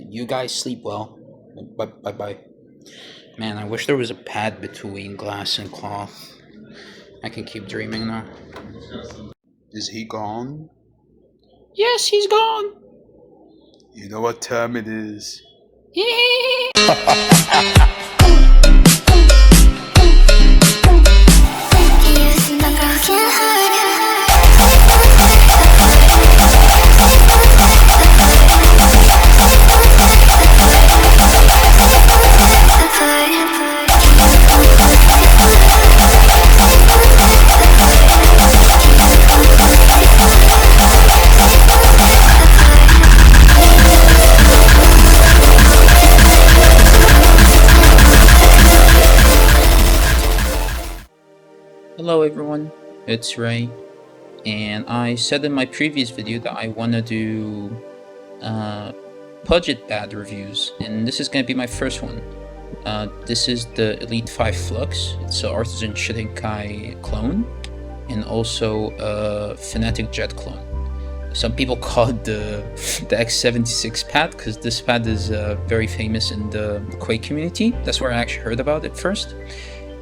You guys sleep well. Bye bye. Man, I wish there was a pad between glass and cloth. I can keep dreaming now. Is he gone? Yes, he's gone. You know what time it is. Hello everyone, it's Ray, and I said in my previous video that I want to do budget pad reviews, and this is going to be my first one. This is the elite5 Flux. It's an Artisan Shirinkai clone, and also a Fnatic Jet clone. Some people call it the X76 pad, because this pad is very famous in the Quake community. That's where I actually heard about it first.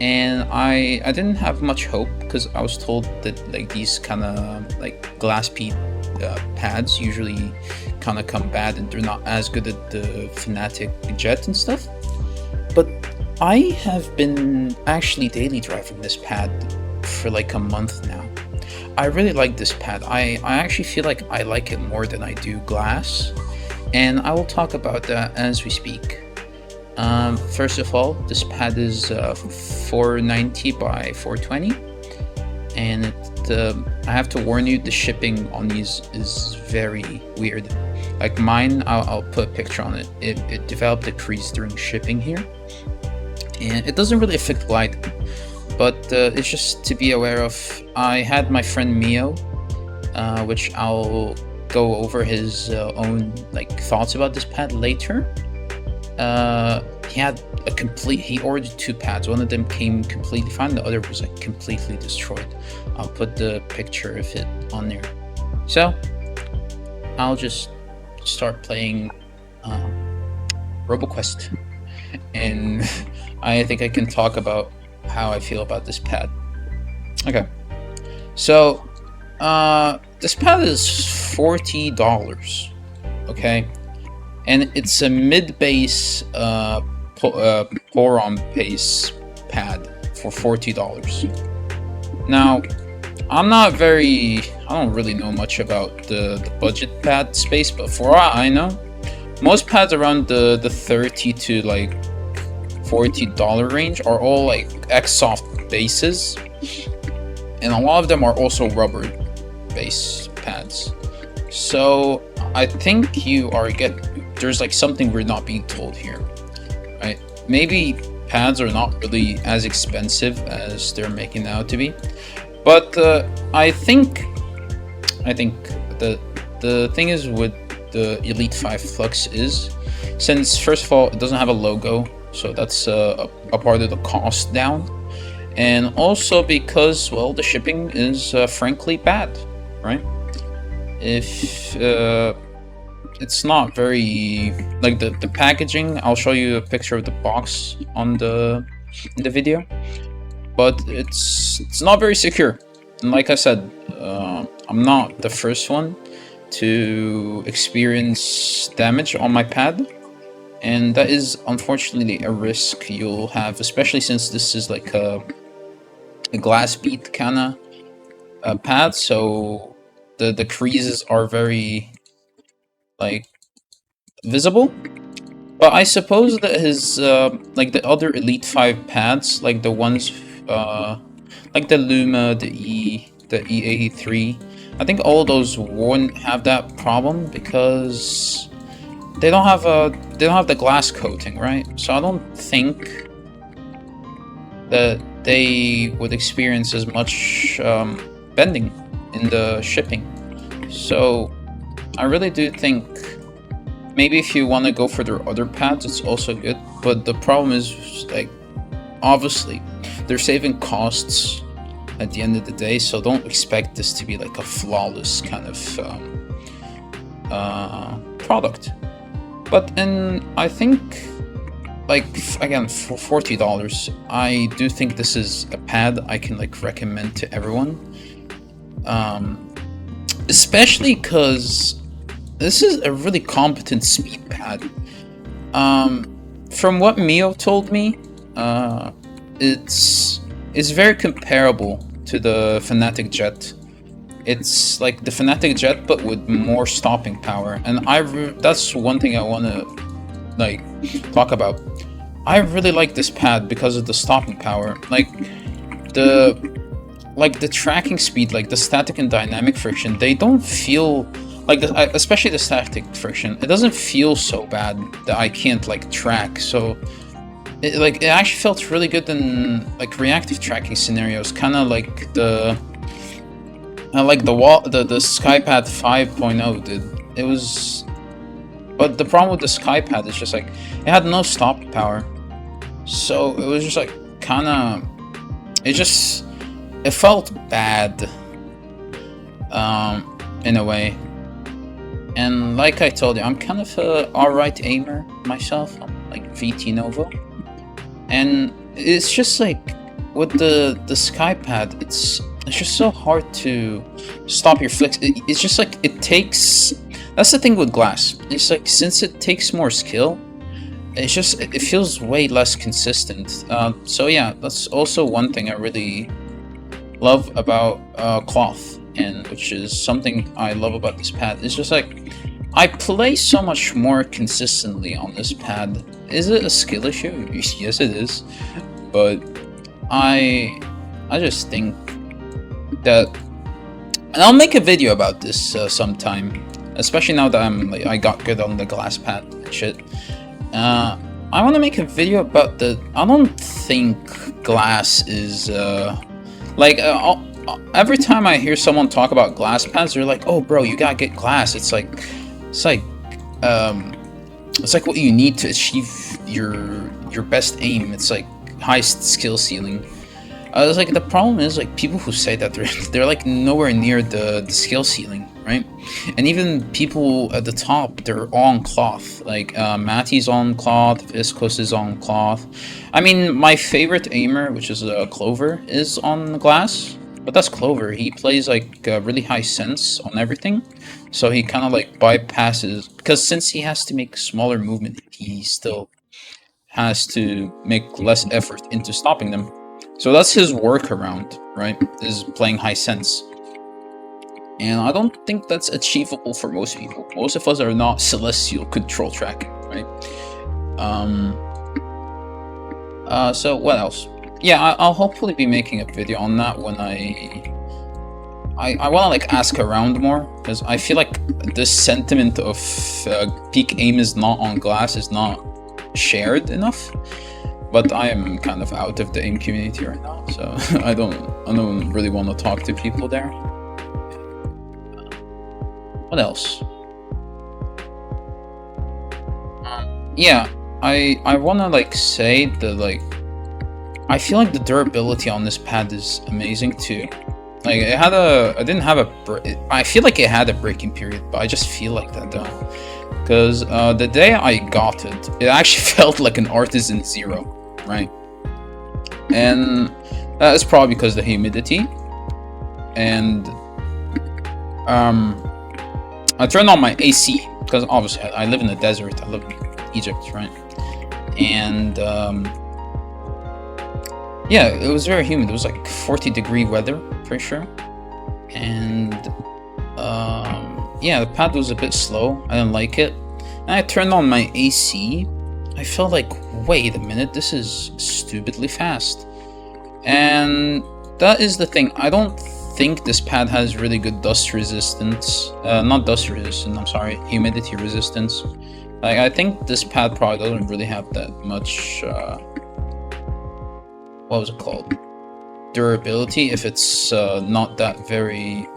And I didn't have much hope, because I was told that like these kind of like glass bead pads usually kind of come bad and they're not as good at the Fnatic Jet and stuff. But I have been actually daily driving this pad for like a month now. I really like this pad. I actually feel like I like it more than I do glass, and I will talk about that as we speak. First of all, this pad is 490 by 420, and I have to warn you, the shipping on these is very weird. Like mine, I'll put a picture on it. It developed a crease during shipping here, and it doesn't really affect light, but it's just to be aware of. I had my friend Mio, which I'll go over his own like thoughts about this pad later. He had he ordered two pads. One of them came completely fine, the other was like completely destroyed. I'll put the picture of it on there. So I'll just start playing RoboQuest, and I think I can talk about how I feel about this pad. Okay, so this pad is $40, okay, and it's a mid-base pour-on base pad for $40. Now, I don't really know much about the budget pad space, but for what I know, most pads around the $30 to like $40 range are all like X-Soft bases, and a lot of them are also rubber base pads. So I think there's like something we're not being told here, right? Maybe pads are not really as expensive as they're making out to be, but I think the thing is with the elite5 Flux is, since first of all it doesn't have a logo, so that's a part of the cost down, and also because, well, the shipping is frankly bad, right? If it's not very like the packaging, I'll show you a picture of the box on the video, but it's not very secure. And like I said, I'm not the first one to experience damage on my pad, and that is unfortunately a risk you'll have, especially since this is like a glass bead kind of pad, so the creases are very like visible. But I suppose that his like the other elite5 pads, like the ones like the Luma, the E83, I think all those won't have that problem because they don't have the glass coating, right? So I don't think that they would experience as much bending in the shipping. So I really do think maybe if you want to go for their other pads, it's also good. But the problem is, like, obviously they're saving costs at the end of the day, so don't expect this to be like a flawless kind of product. But I think, like, again, for $40, I do think this is a pad I can like recommend to everyone. Especially because this is a really competent speed pad. From what Mio told me, it's very comparable to the Fnatic Jet. It's like the Fnatic Jet, but with more stopping power, and that's one thing I want to like talk about. I really like this pad because of the stopping power, like the tracking speed, like the static and dynamic friction. They don't feel like, especially the static friction. It doesn't feel so bad that I can't like track. So it actually felt really good in like reactive tracking scenarios, kind of like the SkyPad 5.0 did. It was, but the problem with the SkyPad is just like it had no stop power, so it was just like kind of, it felt bad, in a way. And like I told you, I'm kind of a alright aimer myself. I'm like VT Nova, and it's just like with the SkyPad, it's just so hard to stop your flicks. It's just like it takes. That's the thing with glass. It's like since it takes more skill, it feels way less consistent. So yeah, that's also one thing I really love about cloth, and which is something I love about this pad. It's just like I play so much more consistently on this pad. Is it a skill issue? Yes, it is. But I just think that, and I'll make a video about this sometime, especially now that I got good on the glass pad and shit. I want to make a video about I don't think glass is every time I hear someone talk about glass pads, they're like, "Oh, bro, you gotta get glass." It's like what you need to achieve your best aim. It's like highest skill ceiling. It's like the problem is like people who say that they're like nowhere near the skill ceiling, right? And even people at the top, they're on cloth. Like Matty's on cloth, Viscos is on cloth. I mean, my favorite aimer, which is Clover, is on glass. But that's Clover. He plays like really high sense on everything, so he kind of like bypasses, because since he has to make smaller movement, he still has to make less effort into stopping them. So that's his workaround, right? Is playing high sense. And I don't think that's achievable for most people. Most of us are not celestial control tracking, right? So what else? Yeah, I'll hopefully be making a video on that when I want to like ask around more, because I feel like this sentiment of peak aim is not on glass is not shared enough. But I am kind of out of the aim community right now, so I don't really want to talk to people there. What else? Yeah, I want to like say that like I feel like the durability on this pad is amazing too. Like I feel like it had a breaking period, but I just feel like that though. Because the day I got it, it actually felt like an Artisan Zero, right? And that is probably because of the humidity. And I turned on my AC, because obviously I live in the desert, I live in Egypt, right? And yeah, it was very humid. It was like 40-degree weather, pretty sure. And yeah, the pad was a bit slow. I didn't like it. And I turned on my AC. I felt like, wait a minute, this is stupidly fast. And that is the thing. I don't think this pad has really good dust resistance. Not dust resistance, I'm sorry, humidity resistance. Like, I think this pad probably doesn't really have that much, what was it called? Durability, if it's not that very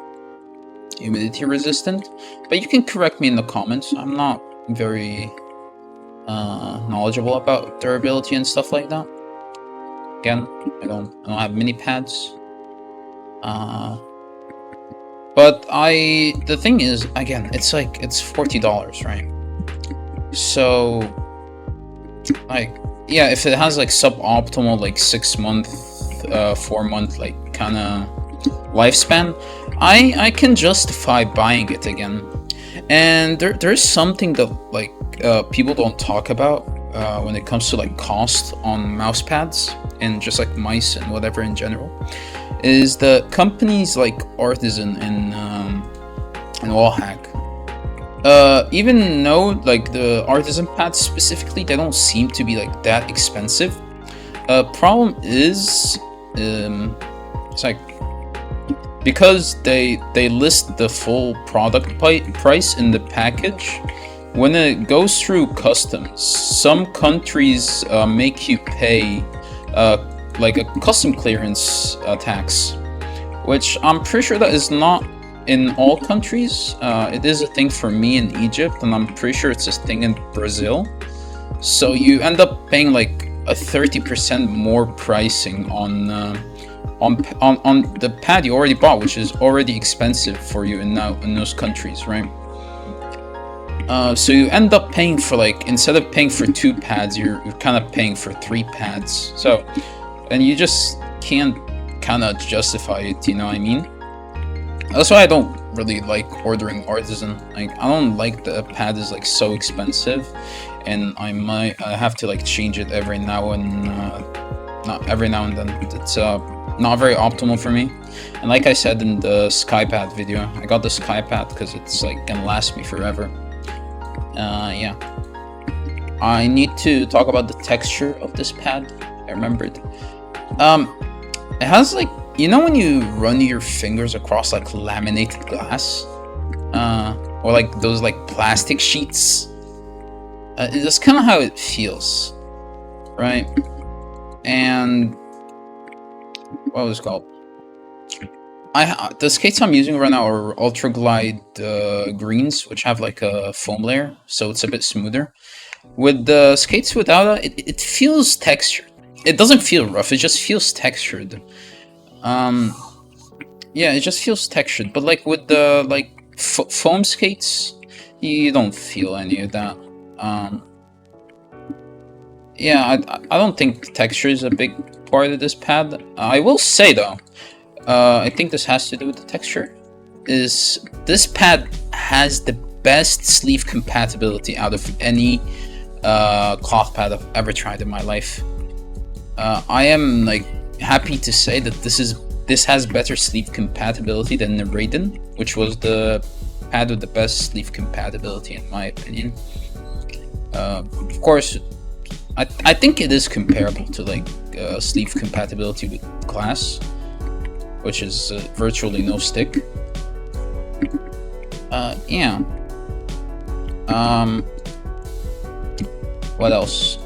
humidity resistant. But you can correct me in the comments. I'm not very knowledgeable about durability and stuff like that. Again, I don't have mini pads. But the thing is, again, it's like, it's $40, right? So, like, yeah, if it has like suboptimal like 6-month, 4-month like kind of lifespan, I can justify buying it again. And there's something that like people don't talk about when it comes to like cost on mouse pads and just like mice and whatever in general, is the companies like Artisan and Wallhack. Even though like the Artisan pads specifically, they don't seem to be like that expensive. Problem is, it's like, because they list the full product price in the package, when it goes through customs, some countries make you pay like a custom clearance tax, which I'm pretty sure that is not in all countries. It is a thing for me in Egypt, and I'm pretty sure it's a thing in Brazil. So you end up paying like a 30% more pricing on the pad you already bought, which is already expensive for you in those countries, right? So you end up paying for like, instead of paying for 2 pads, you're kind of paying for 3 pads. So, and you just can't kind of justify it, you know what I mean? That's why I don't really like ordering Artisan. Like, I don't like the pad is like so expensive, and I have to like change it every now and not every now and then. It's not very optimal for me. And like I said in the SkyPad video, I got the SkyPad because it's like gonna last me forever. Yeah. I need to talk about the texture of this pad. I remembered. It has like, you know when you run your fingers across like laminated glass? Or like those like plastic sheets? That's kind of how it feels, right? And what was it called? The skates I'm using right now are Ultra Glide greens, which have like a foam layer, so it's a bit smoother. With the skates without it, it feels textured. It doesn't feel rough, it just feels textured. Yeah, it just feels textured. But like with the like foam skates, you don't feel any of that. Yeah, I don't think texture is a big part of this pad. I will say though, I think this has to do with the texture, is this pad has the best sleeve compatibility out of any cloth pad I've ever tried in my life. I am like happy to say that this has better sleeve compatibility than the Raiden, which was the pad with the best sleeve compatibility in my opinion. Of course, I think it is comparable to like sleeve compatibility with glass, which is virtually no stick. Yeah. What else?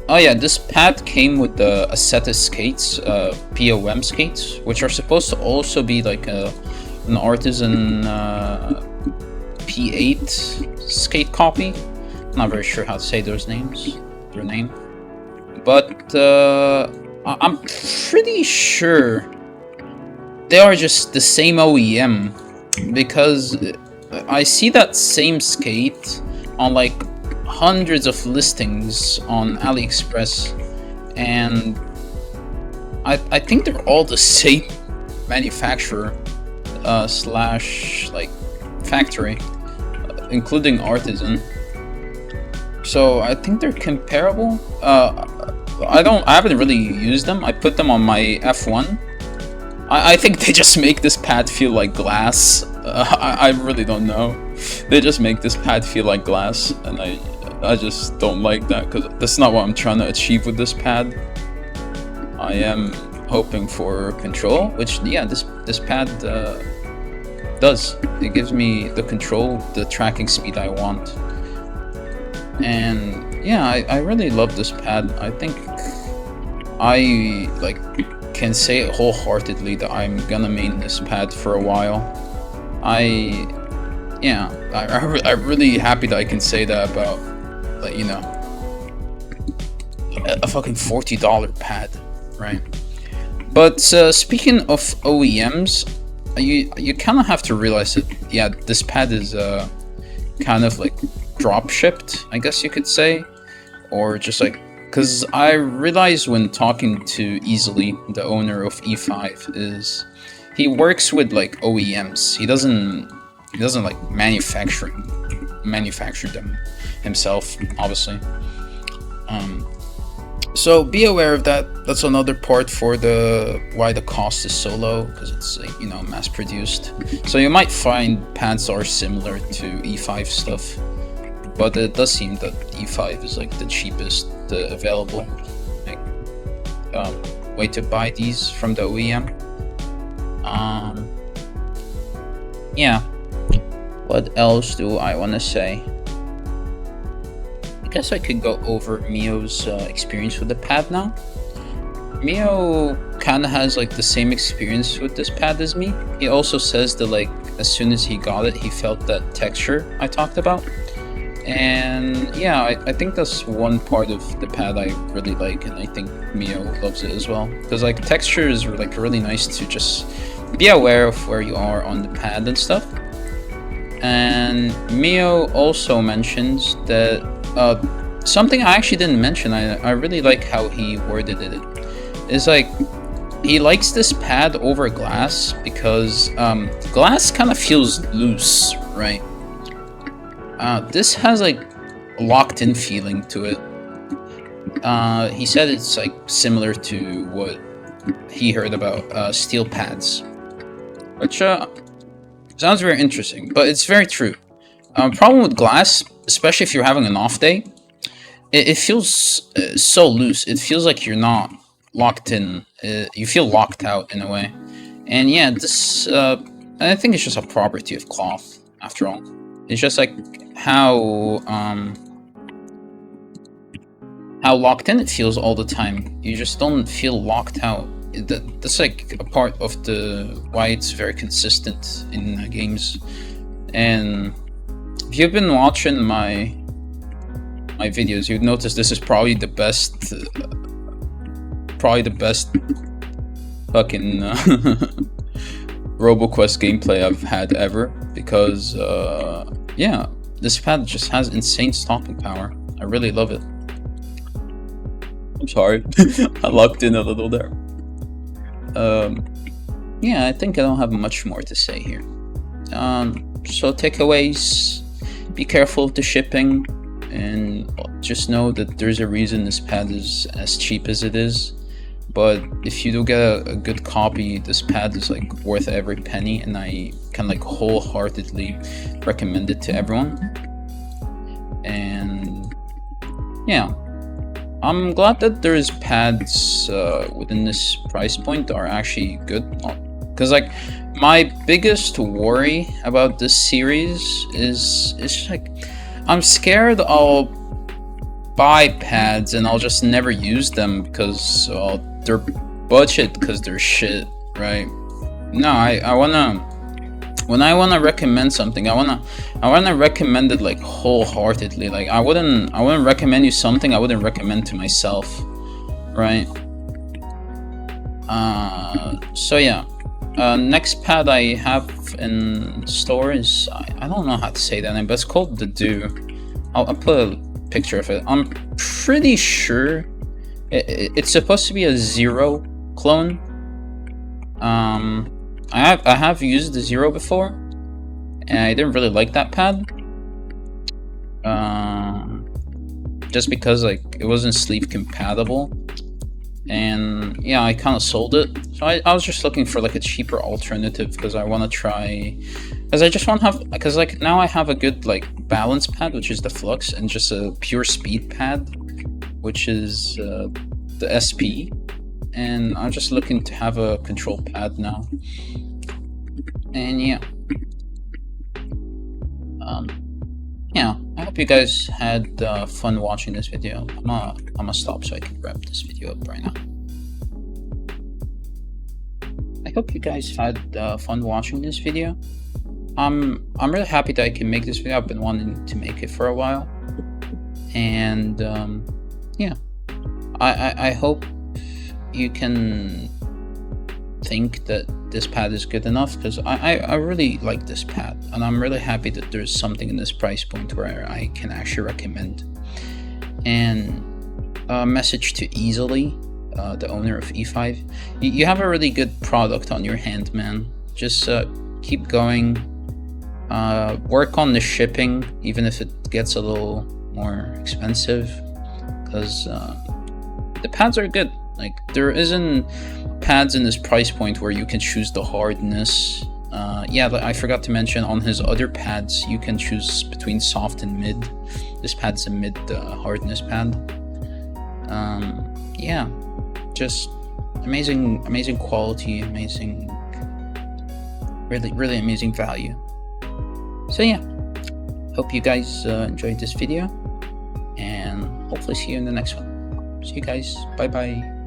Oh yeah, this pad came with the Asceta skates, POM skates, which are supposed to also be like an Artisan P8 skate copy. Not very sure how to say their name, but I'm pretty sure they are just the same OEM, because I see that same skate on like hundreds of listings on AliExpress, and I think they're all the same manufacturer slash like factory, including Artisan. So I think they're comparable. I haven't really used them. I put them on my F1. I think they just make this pad feel like glass. I really don't know. They just make this pad feel like glass, and I just don't like that, because that's not what I'm trying to achieve with this pad. I am hoping for control, which yeah, this pad does. It gives me the control, the tracking speed I want. And yeah, I really love this pad. I think I like can say wholeheartedly that I'm gonna main this pad for a while. I'm really happy that I can say that about, like, you know, a fucking $40 pad, right? But speaking of OEMs, you kind of have to realize that yeah, this pad is kind of like drop shipped, I guess you could say, or just like, because I realized when talking to Easily, the owner of E5, is he works with like OEMs. He doesn't like manufacture them himself, obviously. So be aware of that. That's another part for why the cost is so low, because it's like, you know, mass produced. So you might find pads are similar to E5 stuff, but it does seem that E5 is like the cheapest available like, way to buy these from the OEM. Yeah. What else do I want to say? I guess I could go over Mio's experience with the pad now. Mio kind of has like the same experience with this pad as me. He also says that like as soon as he got it, he felt that texture I talked about. And yeah, I think that's one part of the pad I really like, and I think Mio loves it as well. Because like texture is like really nice to just be aware of where you are on the pad and stuff. And Mio also mentions that something I actually didn't mention, I really like how he worded it. It's like he likes this pad over glass because glass kind of feels loose, right? This has like a locked in feeling to it. He said it's like similar to what he heard about steel pads, which sounds very interesting, but it's very true. Problem with glass, especially if you're having an off day, it feels so loose. It feels like you're not locked in. You feel locked out in a way. And yeah, this I think it's just a property of cloth after all. It's just like how locked in it feels all the time. You just don't feel locked out. That's like a part of why it's very consistent in games. And if you've been watching my videos, you'd notice this is probably the best fucking RoboQuest gameplay I've had ever, because yeah, this pad just has insane stopping power. I really love it. I'm sorry, I locked in a little there. Yeah, I think I don't have much more to say here. So takeaways: be careful of the shipping, and just know that there's a reason this pad is as cheap as it is. But if you do get a good copy, this pad is like worth every penny, and I can like wholeheartedly recommend it to everyone. And yeah, I'm glad that there's pads within this price point that are actually good. Because like my biggest worry about this series is it's like I'm scared I'll buy pads and I'll just never use them because they're budget, because they're shit, right? No, I wanna, when I wanna recommend something, I wanna recommend it like wholeheartedly. Like I wouldn't recommend you something I wouldn't recommend to myself, right? So yeah. Next pad I have in store is, I don't know how to say that name, but it's called the Do. I'll put a picture of it. I'm pretty sure it's supposed to be a Zero clone. I have used the Zero before, and I didn't really like that pad. Just because like it wasn't sleeve compatible. And yeah, I kind of sold it. So I was just looking for like a cheaper alternative, because I want to try, because I just want to have, because like now I have a good like balance pad, which is the Flux, and just a pure speed pad, which is the SP. And I'm just looking to have a control pad now. And yeah. Yeah, I hope you guys had fun watching this video. I'm gonna stop so I can wrap this video up right now. I hope you guys had fun watching this video. I'm really happy that I can make this video. I've been wanting to make it for a while. And yeah, I hope you can think that this pad is good enough, because I really like this pad, and I'm really happy that there's something in this price point where I can actually recommend. And a message to Easily, the owner of E5, you have a really good product on your hand, man. Just keep going, work on the shipping, even if it gets a little more expensive, because the pads are good. Like, there isn't pads in this price point where you can choose the hardness. Yeah, I forgot to mention, on his other pads you can choose between soft and mid. This pad's a mid hardness pad. Yeah, just amazing quality, really amazing value. So yeah, hope you guys enjoyed this video, and hopefully see you in the next one. See you guys, bye bye.